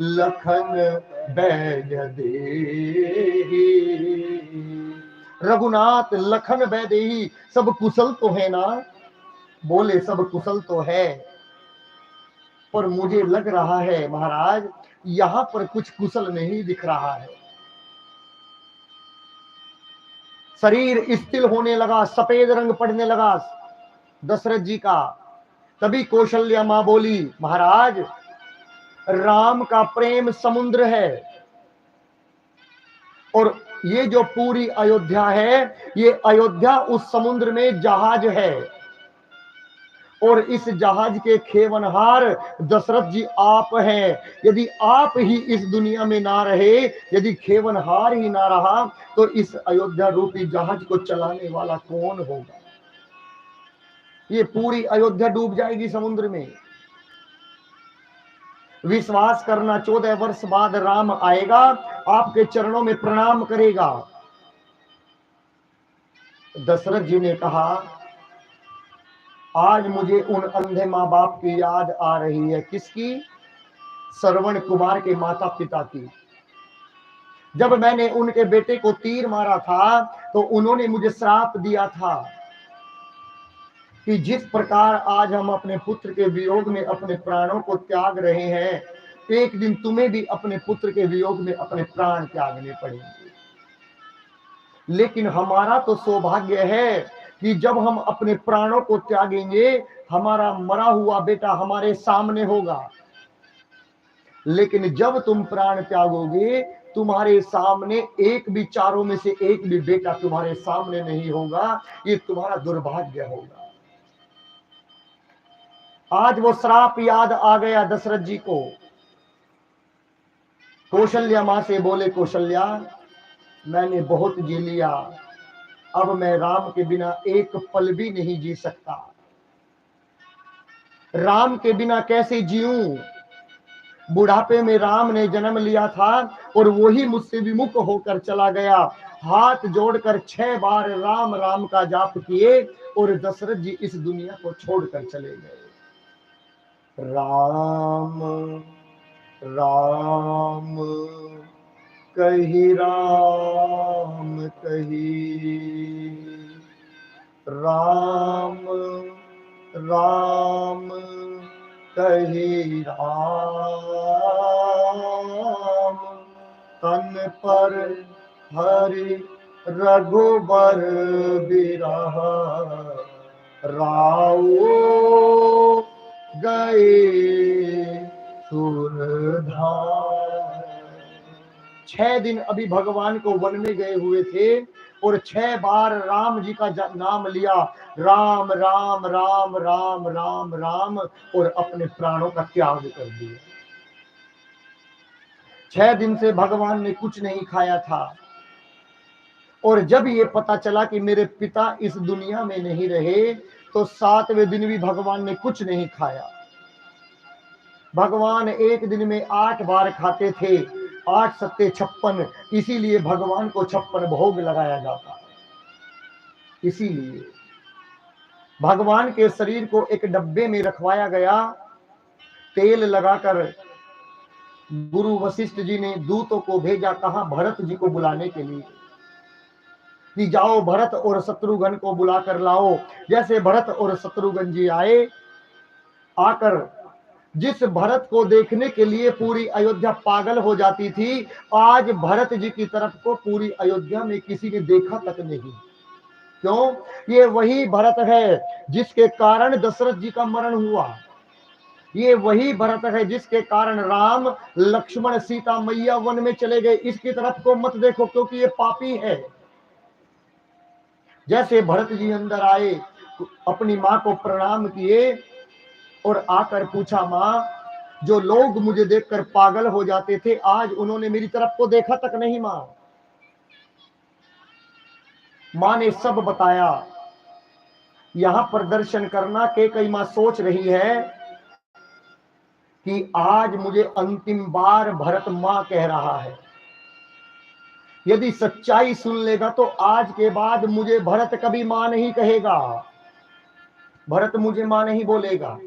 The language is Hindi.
लखन बैज देहि। रघुनाथ लखन बैदेही, सब कुशल तो है ना? बोले सब कुशल तो है, पर मुझे लग रहा है महाराज यहां पर कुछ कुशल नहीं दिख रहा है। शरीर स्थिर होने लगा, सफेद रंग पड़ने लगा दशरथ जी का। तभी कौशल्या मां बोली, महाराज राम का प्रेम समुद्र है, और ये जो पूरी अयोध्या है, ये अयोध्या उस समुद्र में जहाज है, और इस जहाज के खेवनहार दशरथ जी आप हैं। यदि आप ही इस दुनिया में ना रहे, यदि खेवनहार ही ना रहा, तो इस अयोध्या रूपी जहाज को चलाने वाला कौन होगा? ये पूरी अयोध्या डूब जाएगी समुद्र में। विश्वास करना 14 वर्ष बाद राम आएगा, आपके चरणों में प्रणाम करेगा। दशरथ जी ने कहा, आज मुझे उन अंधे माँ बाप की याद आ रही है। किसकी? श्रवण कुमार के माता पिता की। जब मैंने उनके बेटे को तीर मारा था, तो उन्होंने मुझे श्राप दिया था कि जिस प्रकार आज हम अपने पुत्र के वियोग में अपने प्राणों को त्याग रहे हैं, एक दिन तुम्हें भी अपने पुत्र के वियोग में अपने प्राण त्यागने पड़ेंगे। लेकिन हमारा तो सौभाग्य है कि जब हम अपने प्राणों को त्यागेंगे, हमारा मरा हुआ बेटा हमारे सामने होगा। लेकिन जब तुम प्राण त्यागोगे, तुम्हारे सामने एक भी, चारों में से एक भी बेटा तुम्हारे सामने नहीं होगा। ये तुम्हारा दुर्भाग्य होगा। आज वो श्राप याद आ गया दशरथ जी को। कौशल्या मां से बोले, कौशल्या मैंने बहुत जी लिया, अब मैं राम के बिना एक पल भी नहीं जी सकता। राम के बिना कैसे जीऊं? बुढ़ापे में राम ने जन्म लिया था और वही मुझसे विमुख होकर चला गया। हाथ जोड़कर 6 बार राम राम का जाप किए और दशरथ जी इस दुनिया को छोड़कर चले गए। राम राम कही, राम कही, राम राम कही, राम तन पर हरि रघुबर बिरह, राऊ गए सुरधार। 6 दिन अभी भगवान को वन में गए हुए थे और 6 बार राम जी का नाम लिया, राम राम राम राम राम राम, और अपने प्राणों का त्याग कर दिया। 6 दिन से भगवान ने कुछ नहीं खाया था, और जब ये पता चला कि मेरे पिता इस दुनिया में नहीं रहे, तो 7वें दिन भी भगवान ने कुछ नहीं खाया। भगवान एक दिन में 8 बार खाते थे, 8 सत्ते 56, इसीलिए भगवान को 56 भोग लगाया जाता है। इसीलिए भगवान के शरीर को एक डब्बे में रखवाया गया। तेल लगाकर गुरु वशिष्ठ जी ने दूतों को भेजा, कहा भरत जी को बुलाने के लिए, कि जाओ भरत और शत्रुघ्न को बुला कर लाओ। जैसे भरत और शत्रुघ्न जी आए, आकर जिस भरत को देखने के लिए पूरी अयोध्या पागल हो जाती थी, आज भरत जी की तरफ को पूरी अयोध्या में किसी ने देखा तक नहीं। क्यों? ये वही भरत है जिसके कारण दशरथ जी का मरण हुआ। ये वही भरत है जिसके कारण राम लक्ष्मण सीता मैया वन में चले गए। इसकी तरफ को मत देखो, क्योंकि ये पापी है। जैसे भरत जी अंदर आए, अपनी मां को प्रणाम किए और आकर पूछा, मां जो लोग मुझे देखकर पागल हो जाते थे, आज उन्होंने मेरी तरफ को देखा तक नहीं। मां ने सब बताया। यहां पर दर्शन करना के कई मां सोच रही है कि आज मुझे अंतिम बार भरत मां कह रहा है। यदि सच्चाई सुन लेगा तो आज के बाद मुझे भरत कभी मां नहीं कहेगा, भरत मुझे मां नहीं बोलेगा।